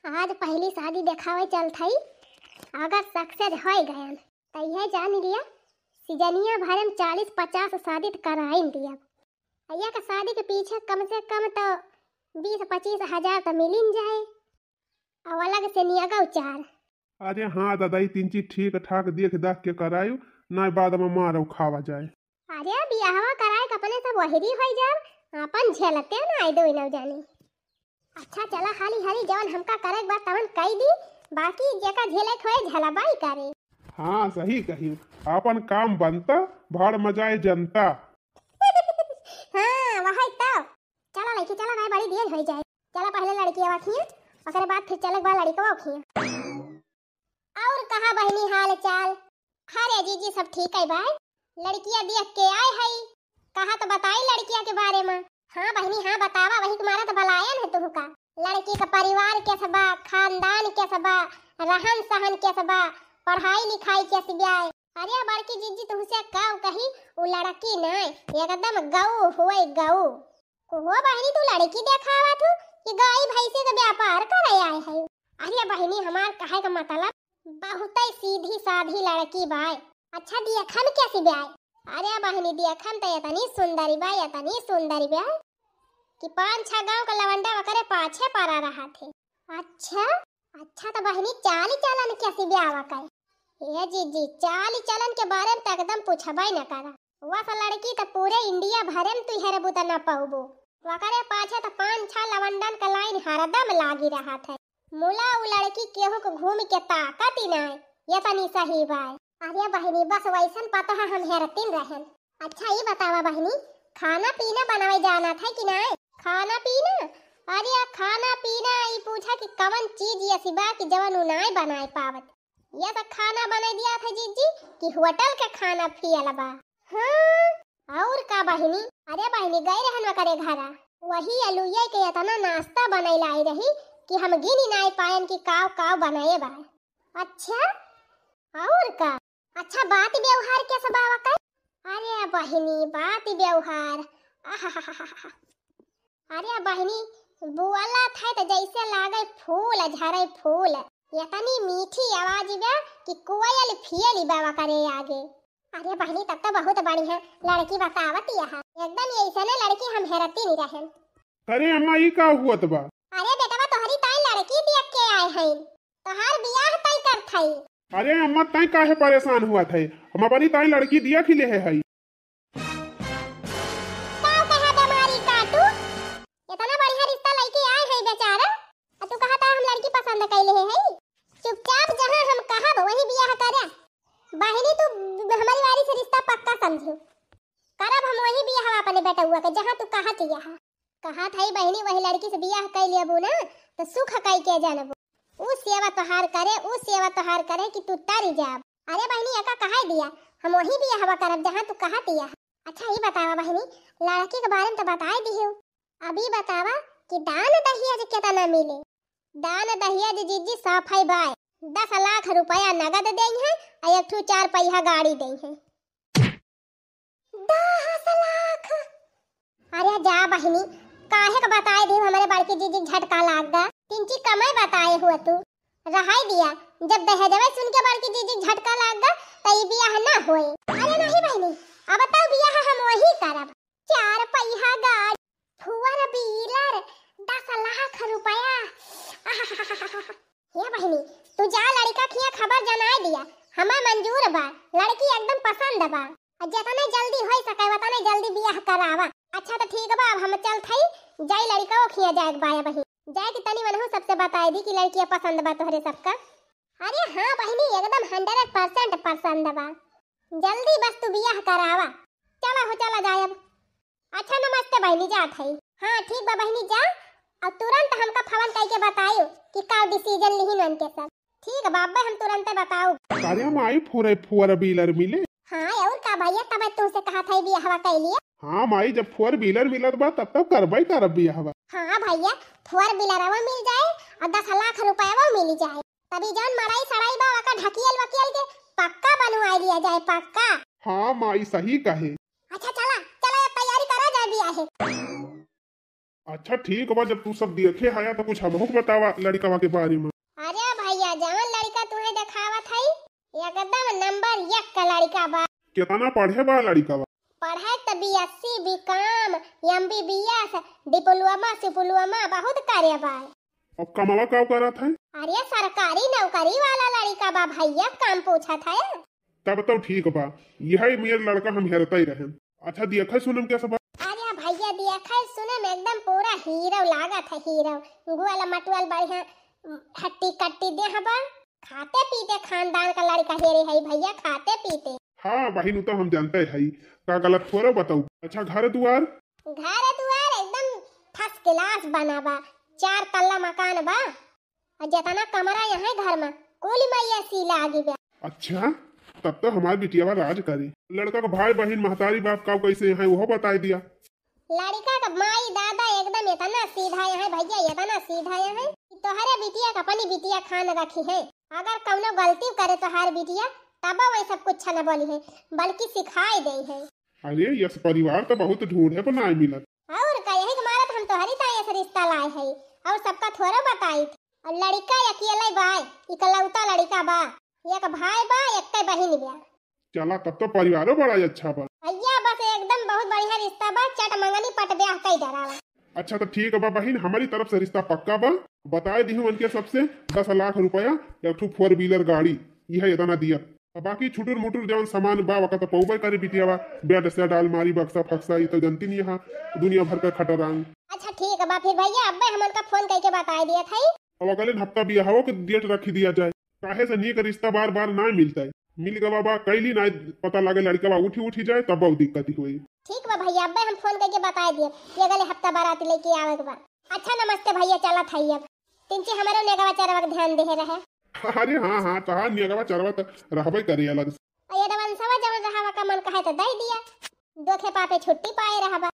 आज पहली शादी देखावे चल थई। अगर सक्सेस हो गयन तो यह जान लिया सीजनिया भर में 40-50 शादी कराई दिया। अय्या का शादी के पीछे कम से कम तो 20-25 हजार तो मिल जाए और अलग से नियगा उचार। अरे हाँ दादाई, तीन चीज ठीक ठाक देख दाख के करायु ना बाद में मारो खावा जाए। अरे बियाहवा कराए अपने सब वहरी हो जाए अपन झेलते ना आई दो न जाने। अच्छा चला हाली हाली जवन हमका करे के बात तवन कई दी, बाकी जेका झेले खोए झलबाई करे। हाँ सही कही, अपन काम बनता भर मजाए जनता। हाँ वही तो। चला लड़की चला भाई बड़ी देर हो जाए। चला पहले लड़की आवा खिया ओकरे बाद फिर चले बाद लड़की को खिया। और कहा बहनी हाल चाल? अरे जीजी सब ठीक है भाई। लड़कियां देख के आए है, कहा तो बताई लड़कियां के बारे में। हाँ बहनी हाँ बतावा, वही तुम्हारा तो भलायन है तुमका। लड़की का परिवार कैसा बा, खानदान कैसा बा, रहन सहन कैसा बा, पढ़ाई लिखाई कैसी ब्याय। अरे बड़की जीजी तुमसे काव कही वो लड़की नहीं एकदम गऊ हुए गऊ को हो बहनी। तू लड़की देखावा तू कि गाय भैंसे का व्यापार करे आए है। अरे बहनी हमार कहे का मतलब बहुत ही सीधी साधी लड़की बाय। अच्छा देखन कैसी ब्याय? अरे बहनी देखन तो इतनी सुंदरी बाय, इतनी सुंदरी ब्याय कि 5-6 गांव का लवंडा वकरे पाछे पड़ा रहा थे। अच्छा अच्छा तो बहनी चाली चलन कैसी ब्याह करे? ये जीजी चाली चलन के बारे में तो एकदम पूछबई न करा। वह सा लड़की तो पूरे इंडिया भरे में तू हेरे बुता न पाऊबो। वकरे पाछे तो 5-6 लवंडन का लाइन हरदम लागी रहा थे। मुला वो लड़की केहू को घूम के ताकत ही नहीं, ये तनी सही बाय। अरे बहनी बस वैसन पता है हम हेरतीन रहन। अच्छा ये बतावा बहनी खाना पीना बनावे जाना था कि नहीं? खाना पीना? अरे खाना पीना ये पूछा कि कवन चीज ये सिबा कि जवन उनाई बनाए पावत। ये तो खाना बना दिया था जीजी कि होटल के खाना पियल बा। हाँ और का बहनी? अरे बहनी गई रहन करे घरा, वही अलुया के इतना नाश्ता बनाई लाई रही कि हम गिन ही नहीं पायन कि काव काव बनाए बा। अच्छा और का? अच्छा बात व्यवहार कैसा बावा का? अरे बहनी बात व्यवहार अरे बहनी बोला था तो जैसे लागे फूल झरे फूल। इतनी मीठी आवाज बा कि कोयल फियली बावा करे आगे। अरे बहनी तब तो बहुत बढ़िया लड़की बतावत यहां एकदम ऐसे ने लड़की हम हेरती नहीं रहन। अरे अम्मा ये का हुआ तबा? अरे बेटा तोहरी ताई लड़की देख के आए हैं, तोहार बियाह तय कर थई। अरे अम्मा ताई काहे परेशान हुआ थे? हम अपनी ताई लड़की दिया खिले है। का कहा बीमारी काटू इतना बढ़िया रिश्ता लेके आए हैं बेचारा, और तू कहा था हम लड़की पसंद कैले है। चुपचाप जहां हम कहब वही बियाह करे। बहनी तू हमारी वारी से रिश्ता पक्का समझो, करब हम वही बियाह अपने बेटा हुआ के जहां तू कहा थी। यहाँ कहा था बहनी वही लड़की से बियाह कर लेबू ना तो सुख कई के जानबू। उ सेवा तोहार करे, उ सेवा तोहार करे कि तू तारी जाब। अरे बहनी एका कहा दिया हम वही बियाह करब जहां तू कहा दिया। अच्छा ये बतावा बहनी लड़की के बारे में तो बताई दियो, अभी बतावा कि दान दहेज कितना मिले? दान दहेज जीजी साफ है बाय 10 लाख रुपया नगद देई है और एक 4 पहिया गाड़ी देई है। 10 लाख? अरे जा बहनी काहे का बताए दी हमारे बड़की जीजी झटका लाग गा। तिंची कमाई बताए हुआ तू रहाई दिया, जब दहेजवे सुन के बड़की जीजी झटका लाग गा त ई बियाह ना होए। अरे नहीं बहनी अब बताओ बियाह हम वही करब 4 पहिया गाड़ी फुवर बीलर 10 लाख रुपया। ये बहनी तू जा लड़का खिया खबर जनाए दिया, हमें मंजूर बा, लड़की एकदम पसंद बा, और जितना जल्दी हो सके उतना जल्दी बियाह करावा। अच्छा तो ठीक बा, अब हम चल थई जाई लड़का को खिया जाए बाया बहनी जाए कि तनी मनहु सबसे बताई दी कि लड़की पसंद बा तोहरे सबका। अरे हाँ बहनी एकदम 100% पसंद बा, जल्दी बस तू बियाह करावा। चला हो चला जाए अब। अच्छा नमस्ते बहनी जात है। हाँ ठीक बा बहनी जा, और तुरंत हमका फोन करके बताइयो कि का डिसीजन लिही नन के सब। ठीक है बाबा हम तुरंत बताऊ। अरे माई फोर व्हीलर मिले? हाँ और का भैया तब तुमसे कहा था बियाह कर लिए। हाँ माई जब 4 व्हीलर मिलत बा तब तक करबई करब बियाह। हाँ भैया 4 व्हीलर मिल जाए और 10 लाख रुपया मिल जाए, तभी जान मड़ाई सड़ाई बा का ढकियल वकियल के पक्का बनवा लिया जाए पक्का। हाँ माई सही कहे। अच्छा चला चला तैयारी करा जाए बियाह। अच्छा ठीक बा, जब तू सब देखे हाया तो कुछ हमहू के बतावा लड़कवा के बारे में। अरे भैया जवन लड़का तुम्हें दिखावत है एकदम नंबर 1 का लड़का बा। कितना पढ़े बा लड़कवा? पढ़े तो BSc BCom MBBS डिप्लोमा सिप्लोमा बहुत करे बा। अब कमावा का करा था? अरे सरकारी नौकरी वाला लड़का बा भैया, काम पूछा था। तब तो ठीक बा, यही मेरे लड़का हम हेरता ही रहे। अच्छा देखा सुनम कैसा बा? अरे भैया देखा सुने में एकदम पूरा हीरो लागा था, हीरो गुआला मटुआल बढ़िया हट्टी कट्टी दे हबा। खाते पीते खानदान का लड़का हेरे है भैया, खाते पीते। हाँ बहिन तो हम जानते है, का गलत थोड़ा बताऊ। अच्छा घर द्वार एकदम फर्स्ट क्लास बना बा, 4 तल्ला मकान बा और जितना कमरा यहाँ घर में कुल मैया सीला आगे बा। अच्छा तब तो हमारी बिटिया राज करे। लड़का का भाई बहन महतारी बाप का कैसे है वो बता दिया। लड़का का माई दादा एकदम इतना सीधा है भैया, इतना सीधा है। तोहरे बिटिया का अपनी बिटिया खान रखी है, अगर कौनो गलती करे तो हर बिटिया तब वही सब कुछ न बोली है बल्कि सिखाई दे है। अरे यस परिवार तो बहुत ढूंढे पर ना मिलत। और कहे हमारा हम तोहरी ताई से रिश्ता लाए है और सबका थोड़ा बताई। और लड़का अकेला बा, इकलौता लड़का बा, एक भाई बा एक बहन बा। चला तब तो परिवारों बड़ा अच्छा बा भैया, बस एकदम बहुत बढ़िया रिश्ता बा, चट मंगनी पट ब्याह कई डरावा। अच्छा तो ठीक बा बहन, हमारी तरफ से रिश्ता पक्का बा। बताए दी हूँ उनके सबसे 10 लाख रुपया, एक 4 व्हीलर गाड़ी, यह इतना दिया। बाकी छुटुर मुटुर जवन सामान बा वका तो पौबे करे बिटिया बा, बेड सेट अलमारी बक्सा फक्सा ये तो जानती नहीं है दुनिया भर का खटरांग। अच्छा ठीक बा फिर भैया, अब्बे हमन का फोन करके बता दिया था। अब अगले हफ्ता बियाह के डेट रखी दिया जाए, काहे से नहीं का रिश्ता बार बार ना मिलता है। मिल गवा बा कैली ना पता लगे लड़का बा उठी जाए तब बहुत दिक्कत हुई। ठीक बा भैया, अब्बे हम फोन करके बता दिए कि अगले हफ्ता बारात लेके आवे के बा। अच्छा नमस्ते भैया, चला था अब तिनचे हमारे नेगवा चरवा के ध्यान दे रहे। अरे हाँ कहा नेगवा चरवा तो रहबे करे अलग से। ये डबल सवा जब रहावा का मन कहे तो दे दिया, दोखे पापे छुट्टी पाए रहबा।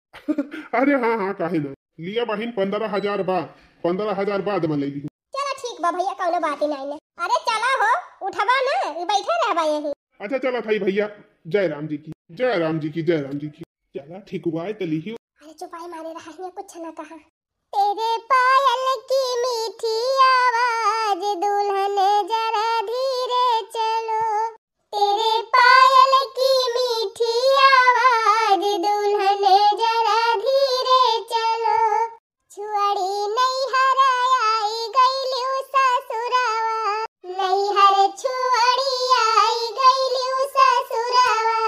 अरे हाँ काहे ना लिया बहिन, 15,000 बा, 15,000 बाद में ले ली। चला ठीक बा भैया, कौनो बात ही नहीं। अरे चला हो, उठवा ना, बैठे रहबा यही। अच्छा चला था भैया, जय राम जी की, जय राम जी की, जय राम जी की। चला ठीक हुआ तो ली। अरे चुपाई मारे रहा है, कुछ ना कहा। तेरे पायल की मीठी आवाज दुल्हन जरा धीरे चलो, तेरे पायल की मीठी आवाज दुल्हन जरा धीरे चलो, छुअड़ी नहीं हराई गईलू ससुरावा, नहीं हर छुअड़ी आई गईलू ससुरावा,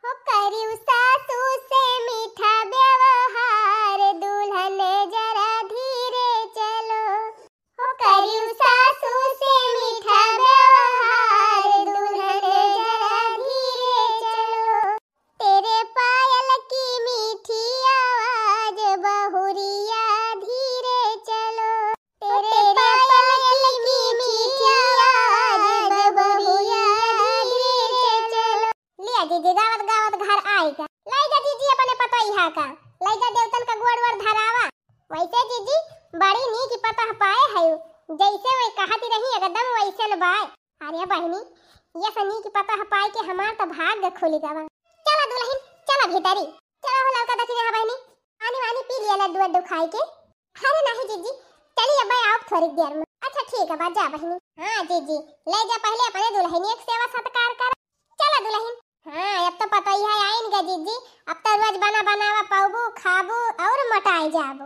हो करियो सासू से मीठा व्यवहार दुल्हन जरा धीरे चलो, हो करियो सासू से मीठा व्यवहार दुल्हन जरा धीरे चलो, तेरे पायल की मीठी आवाज बहुरिया धीरे चलो, तेरे पायल की मीठी आवाज बहुरिया धीरे चलो। लिया जीजी गावत गावत घर आएगा, लाइजा जीजी अपने पता यहाँ का, लाइजा देवतन का गोड़ वड़ धरावा। वैसे जीजी बड़ी नीक पता पाए है, जैसे वही कहती रही एकदम वैसे न बाय। अरे बहनी ये सनी की पता पाए के हमार तो भाग्य खुल गवा। चला दुल्हन चला भीतरी, चला हो लड़का देखी यहाँ बहनी, पानी वानी पी लिया लड्डू वड्डू खाए के। अरे नहीं जीजी चलिए अब आओ थोड़ी देर में। अच्छा ठीक है बा जा बहनी। हाँ जीजी ले जा पहले अपने दुल्हन एक सेवा सत्कार कर। चला दुल्हन। हाँ अब तो पता ही है आएंगे जीजी, अब तो रोज बना बनावा पाऊबू खाबू और मोटाई जाबू।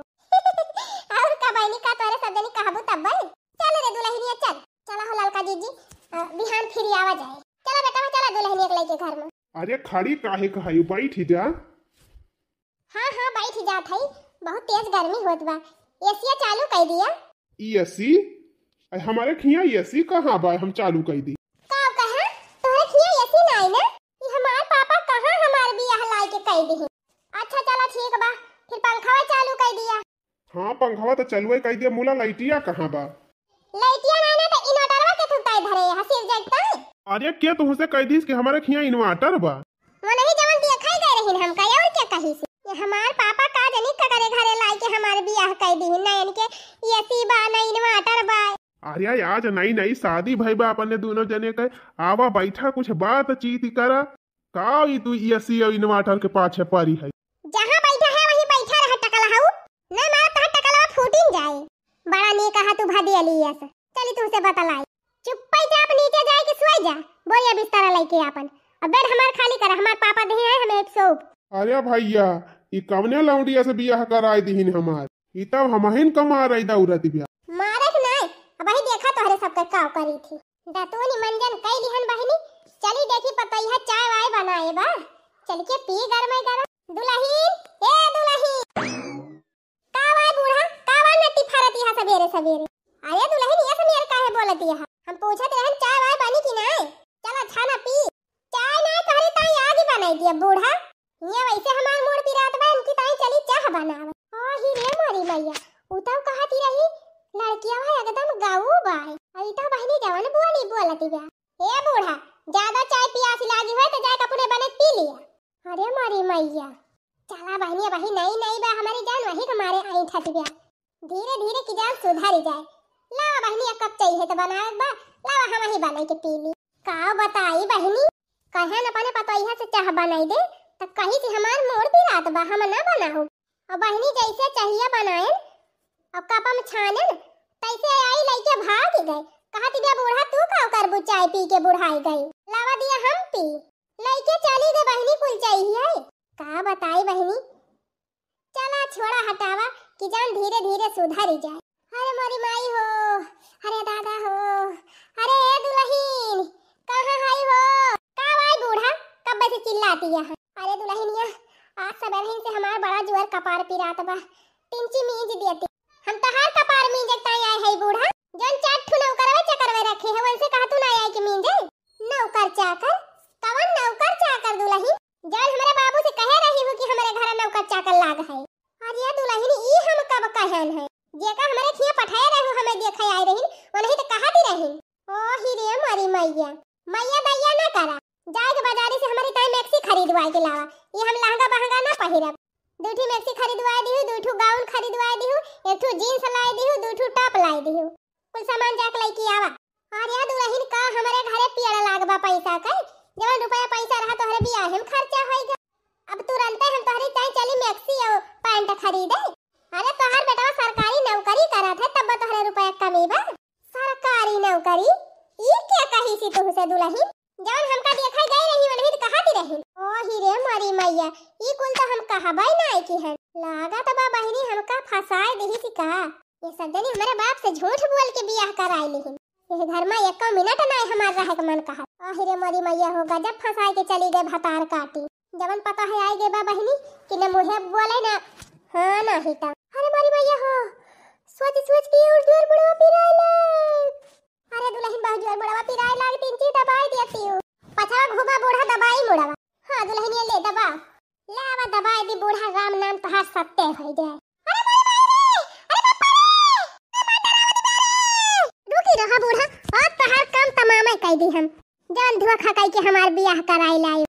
और का बहनी का तोरे सब जनी कहबू तब भाई। चल रे दुल्हनिया चल, चला हो लड़का जीजी बिहान फिर आवा जाए। चला बेटा चला दुल्हनिया के लेके घर में। अरे खड़ी काहे कहायु, बैठ जा। हाँ बैठ जात है, बहुत तेज गर्मी होत बा, एसी चालू कर दिया। एसी हमारे खिया एसी कहाँ बा, हम चालू कर दी। का कहा तोरे खिया एसी नहीं ना, ये हमार पापा कहाँ हमार बियाह लाई के कह दी। अच्छा चला ठीक बा, फिर पंखा चालू कर दिया। हाँ पंखा तो चलुए कर दिया, मुला लाइटिया कहाँ बा? लाइटिया नहीं ना तो इन्वर्टरवा के तुताई धरे हसीर जगता। अरे क्या तुमसे कह दी कि हमारे खिया इन्वर्टर बा? वो नहीं जवन दिया खाई गए रहिन हम का और क्या कही से। ये हमार पापा का जनी का करे घरे लाई के हमारे बियाह कर दी ना, इनके एसी बा ना इन्वर्टर बा। अरे आज नई शादी भई बा अपने दोनों जने के, आवा बैठा कुछ बात चीत करा। का ई तू एसी और इन्वर्टर के पाछे पड़ी है? जहाँ बैठा है वहीं बैठा रहा टकला हूँ ना, मार बड़ा नी कहा तू भादी अलियस चली तुमसे बतलाई चुप्पी चाप नीचे जाए के सोई जा बोलिया बिस्तर लेके अपन अब बेड हमार खाली कर हमार पापा दे है हमें एक सोप। अरे भैया ई कवने लौंडिया से बियाह कराए दीहिन हमार ई तब हमहिन कमा रही दौरत बिया मारे के नहीं अब ही देखा तोहरे सबके काव करी थी दतूनी मंजन कई लिहन बहिनी चली देखी पतैया चाय वाय बनाए बा चल के पी गरम दुल्हन ए दुल्हन कावा बूढ़ा कावा नट्टी फरती है सवेरे सवेरे अरे दुल्हन ये समेर काहे बोलती है हम पूछत रहन चाय वाय बनी कि नहीं चल अच्छा ना पी चाय ना तोहरे ताई आज ही बनाई दिया बूढ़ा ये वैसे हमार मूड पिरात बा इनकी ताई चली चाह बनावे ओ ही रे मोरी मैया उताव कहती रही लड़कियां है एकदम गाऊ बाई अइता बहिनी जवान बोली बोलती बा ए बूढ़ा ज्यादा चाय पियासी लागी है तो जाके अपने बने पी लिया अरे मोरी मैया चला बहनी वही नहीं बा हमारी जान वही हमारे आई ठत गया धीरे धीरे की जान सुधारी जाए ला बहनी एक कप चाहिए तो बनाए बा ला हम ही बना के पी ली का बताई बहनी कहे न अपने पतोइया से चाह बनाई दे त कहीं से हमार मोड़ भी रात बा हम ना बनाऊ और बहनी जैसे चाहिए बनाए अब कपा में छाने तैसे आई लइके भाग गए कहती बे बूढ़ा तू का करबू चाय पी के बुढ़ाई गई लावा दिया हम पी लइके चली गए बहनी कुल चाहिए का बताई बहनी चला छोड़ा हटावा कि जान धीरे धीरे सुधरी जाए अरे मोरी माई हो अरे दादा हो अरे ए दुल्हन कहां आई हो का भाई बूढ़ा कब से चिल्लाती है अरे दुल्हनिया आज सबेरे से हमार बड़ा जुअर कपार पिरात बा टिंची मीज देती हम तहार कपार मीज ताई आए है बूढ़ा जन चाट ठु नौकरवे चकरवे रखे है वैसे कहा तू ना आए कि मीजे नौकर चाकर कवन नौकर चाकर दुल्हन जन हमारे बाबू से कहे रही हूं कि हमारे घर नौकर चाकर लाग है अरे दुल्हन ई हम कब कहन है जेका हमारे खिया पठाए रहू हमें देखे आई रही वही तो कहती रही ओ ही रे मारी मैया मैया दैया ना करा जाए के बाजारी से हमारी ताई मैक्सी खरीदवाए के लावा ये हम लहंगा बहंगा ना पहिरब दूठी मैक्सी खरीदवाए दिहु दूठू गाउन खरीदवाए दिहु एक ठू जींस लाए दिहु दूठू टॉप लाए दिहु कुल सामान जाके लेके आवा और या दुल्हन का हमारे घरे पियड़ लागबा पैसा का जवन रुपया पैसा रहा तोहरे बियाह में खर्चा होइगा अब तुरंत हम तोहरी ताई चली मैक्सी और पैंट खरीदे अरे तोहर बेटा सरकारी नौकरी करत है तब तोहरे रुपया कमी बा सरकारी नौकरी ई क्या कही सी तू से दुल्हन जौन हमका देखा गई रही वही तो कहती रही ओ ही रे मारी मैया ई कुल तो हम कहबै नहीं की है लागा तो बा बहिनी हमका फसाए देही सी का ये सब जनी हमारे बाप से झूठ बोल के बियाह कराई लेहिन ये घर में एक मिनट नहीं हमार रहे के मन कहा ओ ही रे मारी मैया हो गजब फसाए के चली गए भतार काटी जवन पता है आई गए बा बहिनी कि न मुहे बोले ना हां ना हिता अरे मारी मैया हो सोच के और जोर बड़वा पिराई लाग अरे दुल्हन बहुत जोर बड़वा पिराई लाग तीन चीज दबाई देती हूं पछवा घोबा बूढ़ा दबाई मुड़वा हां दुल्हन ये ले दबा लावा दबाई दी बूढ़ा राम नाम तहार सत्य हो जाए अरे मारी अरे बापा रे रुकी रहा बूढ़ा और तहार काम तमाम कह दी हम जान धुआ खा के हमार बियाह कराई लाई